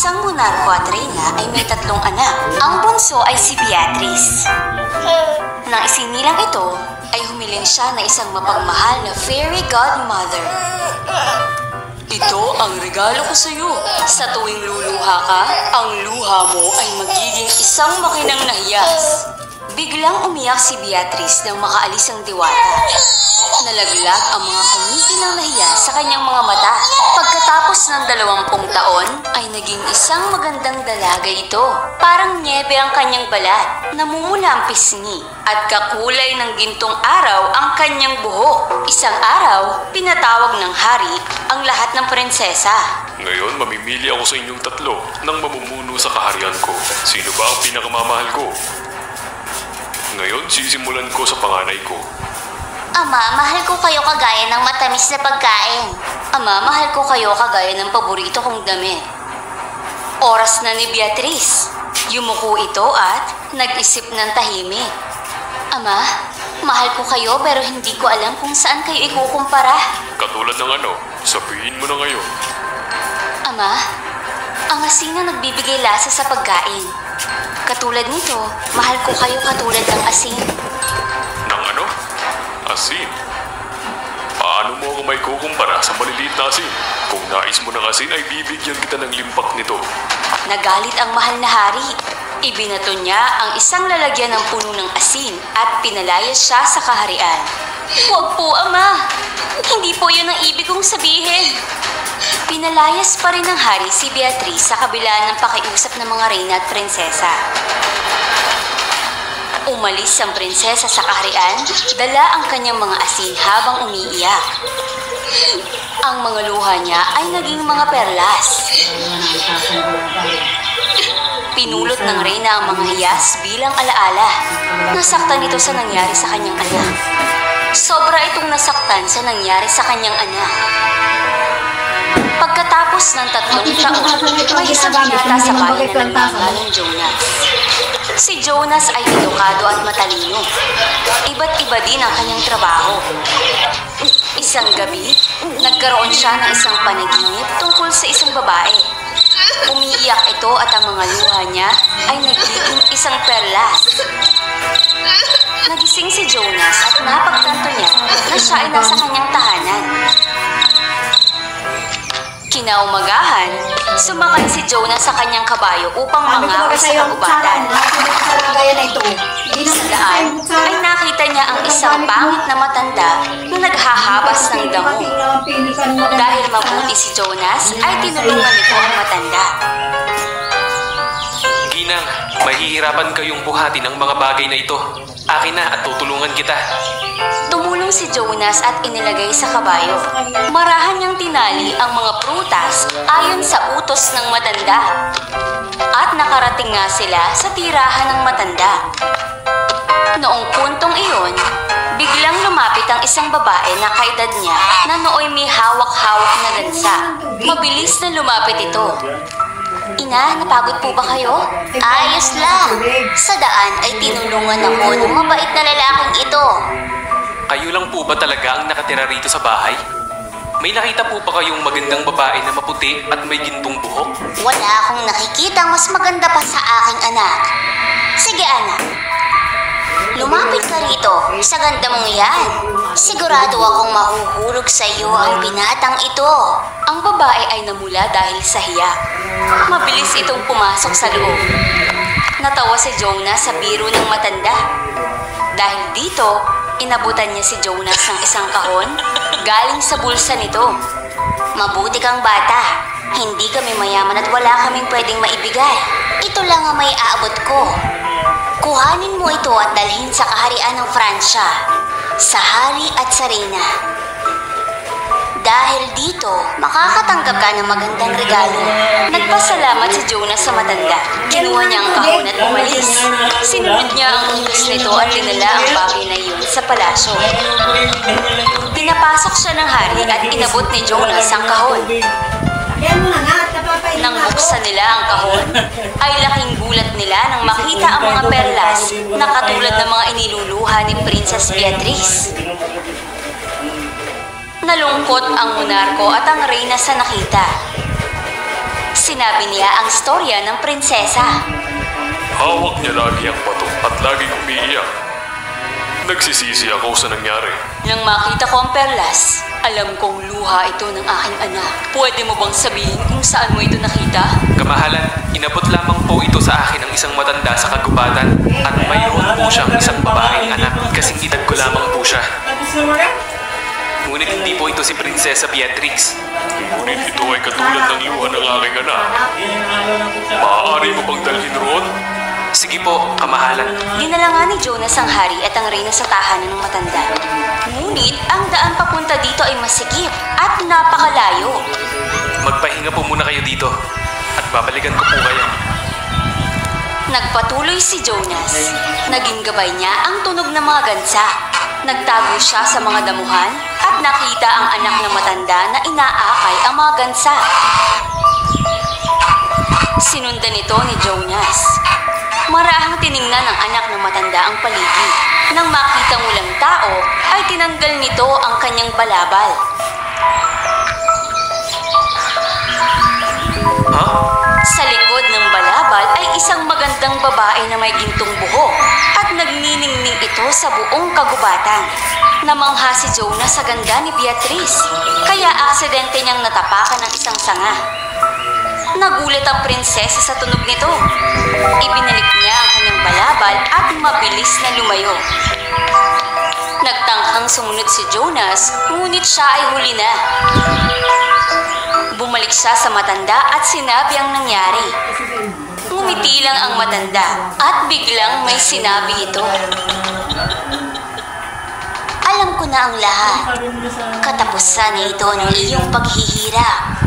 isang monarko at reyna ay may 3 anak. Ang bunso ay si Beatrice. Nang isinilang ito, ay humiling siya na isang mapagmahal na fairy godmother. Ito ang regalo ko sa iyo. Sa tuwing luluha ka, ang luha mo ay magiging isang makinang nahiyas. Biglang umiyak si Beatrice nang makaalis ang diwata. Nalaglag ang mga kumikinang nahiyas sa kanyang mga mata. Pagkatapos ng 20 taon, ay naging isang magandang dalaga ito. Parang nyebe ang kanyang balat, namumula ang pisngi, at kakulay ng gintong araw ang kanyang buhok. Isang araw, pinatawag ng hari ang lahat ng prinsesa. Ngayon, mamimili ako sa inyong 3 ng mamumuno sa kaharian ko. Sino ba ang pinakamamahal ko? Ngayon, sisimulan ko sa panganay ko. Ama, mahal ko kayo kagaya ng matamis na pagkain. Ama, mahal ko kayo kagaya ng paborito kong damit. Oras na ni Beatrice. Yumuko ito at nag-isip ng tahimik. Ama, mahal ko kayo pero hindi ko alam kung saan kayo ikukumpara. Katulad ng ano, sabihin mo na ngayon. Ama, ang asin na nagbibigay lasa sa pagkain. Katulad nito, mahal ko kayo katulad ng asin. Ng ano? Asin? Paano mo ako may kukumpara sa maliliit na asin? Kung nais mo ng asin ay bibigyan kita ng limpak nito. Nagalit ang mahal na hari. Ibinato niya ang isang lalagyan ng puno ng asin at pinalayas siya sa kaharian. Huwag po, Ama! Hindi po yun ang ibig kong sabihin. Pinalayas pa rin ng hari si Beatrice sa kabila ng pakiusap ng mga reyna at prinsesa. Umalis ang prinsesa sa kaharian, dala ang kanyang mga asin habang umiiyak. Ang mga luha niya ay naging mga perlas. Pinulot ng reyna ang mga hiyas bilang alaala. Nasaktan ito sa nangyari sa kanyang anak. Sobra itong nasaktan sa nangyari sa kanyang anak. Pagkatapos ng 3 taon, may isang binata sa bayan na nagngangalang Jonas. Si Jonas ay edukado at matalino. Iba't iba din ang kanyang trabaho. Isang gabi, nagkaroon siya ng isang panaginip tungkol sa isang babae. Umiiyak ito at ang mga luha niya ay nagiging isang perlas. Nagising si Jonas at napagtanto niya na siya ay nasa kanyang tahanan. Kinaumagahan, sumakay si Jonas sa kanyang kabayo upang mangawi sa kagubatan. Sa daan ay nakita niya ang isang pangit na matanda na naghahabas ng damo. Dahil mabuti si Jonas ay tinulungan nito ang matanda. Ginang, mahihirapan kayong buhatin ang mga bagay na ito. Akin na at tutulungan kita. Tumulong si Jonas at inilagay sa kabayo. Marahan niyang tinali ang mga prutas ayon sa utos ng matanda. At nakarating nga sila sa tirahan ng matanda. Noong puntong iyon, biglang lumapit ang isang babae na kaedad niya na nooy may hawak-hawak na lansa. Mabilis na lumapit ito. Ina, napagod po ba kayo? Ayos lang. Sa daan ay tinulungan ako ng mabait na lalaking ito. Kayo lang po ba talaga ang nakatira rito sa bahay? May nakita po ba kayong magandang babae na maputi at may gintong buhok? Wala akong nakikita mas maganda pa sa aking anak. Sige, anak. Lumapit ka rito. Sa ganda mong yan. Sigurado akong mahuhulog sa iyo ang binatang ito. Ang babae ay namula dahil sa hiya. Mabilis itong pumasok sa loob. Natawa si Jonas sa biro ng matanda. Dahil dito, inabutan niya si Jonas ng isang kahon galing sa bulsa nito. Mabuti kang bata. Hindi kami mayaman at wala kaming pwedeng maibigay. Ito lang ang may aabot ko. Kuhanin mo ito at dalhin sa kaharian ng Pransya, sa hari at sa reyna. Dahil dito, makakatanggap ka ng magandang regalo. Nagpasalamat si Jonas sa matanda. Kinuha niya ang kahon at umalis. Sinunod niya ang utos nito at dinala ang bagay na iyon sa palasyo. Pinapasok siya ng hari at inabot ni Jonas ang kahon. Nang buksan nila ang kahon, ay laking gulat nila nang makita ang mga perlas na katulad ng mga iniluluha ni Princess Beatrice. Nalungkot ang monarko at ang reyna sa nakita. Sinabi niya ang storya ng prinsesa. Hawak niya lagi ang bato at laging umiiyak. Nagsisisi ako sa nangyari. Nang makita ko ang perlas, alam kong luha ito ng aking anak. Pwede mo bang sabihin kung saan mo ito nakita? Kamahalan, inabot lamang po ito sa akin ng isang matanda sa kagubatan at mayroon po siyang isang babaeng anak. Kasing edad ko lamang po siya. Ngunit hindi po ito si Prinsesa Beatrix. Ngunit ito ay katulad ng luha ng aking anak. Maaari mo bang dalhin roon? Sige po, kamahalan. Dinala nga ni Jonas ang hari at ang reyna sa tahanan ng matanda. Ngunit ang daan papunta dito ay masikip at napakalayo. Magpahinga po muna kayo dito at babalikan ko po kayo. Nagpatuloy si Jonas. Naging gabay niya ang tunog ng mga gansa. Nagtago siya sa mga damuhan at nakita ang anak ng matanda na inaakay ang mga gansa. Sinundan ito ni Jonas. Marahang tiningnan ng anak ng matanda ang paligid. Nang makitang walang tao, ay tinanggal nito ang kanyang balabal. Sa likod ng balabal ay isang magandang babae na may gintong buhok at nagniningning ito sa buong kagubatan. Namangha si Jonas sa ganda ni Beatrice, kaya aksidente niyang natapakan ng isang sanga. Nagulat ang prinsesa sa tunog nito. Ibinalik niya ang kanyang balabal at mabilis na lumayo. Nagtangkang sumunod si Jonas, ngunit siya ay huli na. Bumalik siya sa matanda at sinabi ang nangyari. Ngumiti lang ang matanda at biglang may sinabi ito. Alam ko na ang lahat. Katapusan na ito ng iyong paghihirap.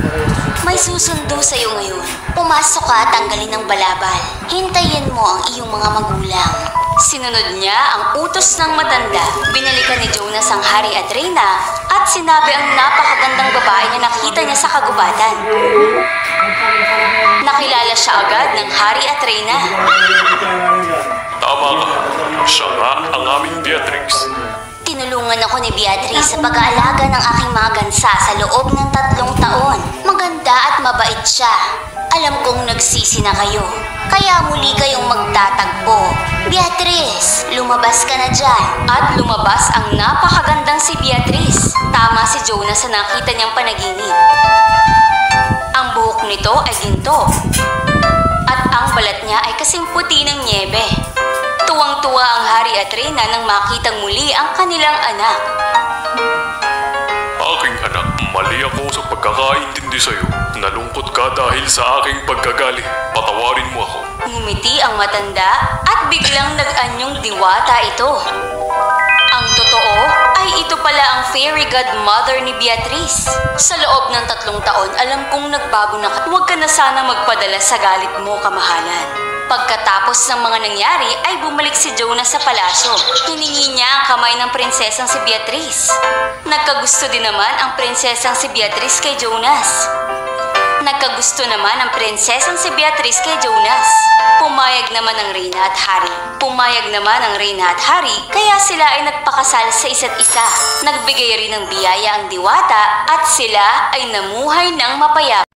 May susundo sa iyo ngayon. Pumasok ka at tanggalin ang balabal. Hintayin mo ang iyong mga magulang. Sinunod niya ang utos ng matanda. Binalikan ni Jonas ang hari at reyna at sinabi ang napakagandang babae na nakita niya sa kagubatan. Nakilala siya agad ng hari at reyna. Tama ka. Siya nga ang aming Beatrix. Tinulungan ako ni Beatrice sa pag-aalaga ng aking mga gansa sa loob ng 3 taon. Maganda at mabait siya. Alam kong nagsisi na kayo. Kaya muli kayong magtatagpo. Beatrice, lumabas ka na dyan. At lumabas ang napakagandang si Beatrice. Tama si Jonas sa nakita niyang panaginip. Ang buhok nito ay ginto. At ang balat niya ay kasing puti ng niebe. Tuwang-tuwa ang hari at reyna nang makitang muli ang kanilang anak. Aking anak, mali ako sa pagkakaintindi sa'yo. Nalungkot ka dahil sa aking pagkagali. Patawarin mo ako. Ngumiti ang matanda at biglang nag-anyong diwata ito. Ang totoo ay ito pala ang fairy godmother ni Beatrice. Sa loob ng 3 taon, alam kong nagbago na ka. Huwag ka na sana magpadala sa galit mo, kamahalan. Pagkatapos ng mga nangyari ay bumalik si Jonas sa palasyo. Hiningi niya ang kamay ng prinsesang si Beatrice. Nagkagusto din naman ang prinsesang si Beatrice kay Jonas. Nagkagusto naman ang prinsesang si Beatrice kay Jonas. Pumayag naman ang reyna at hari. Pumayag naman ang reyna at hari, kaya sila ay nagpakasal sa isa't isa. Nagbigay rin ng biyaya ang diwata at sila ay namuhay ng mapayapa.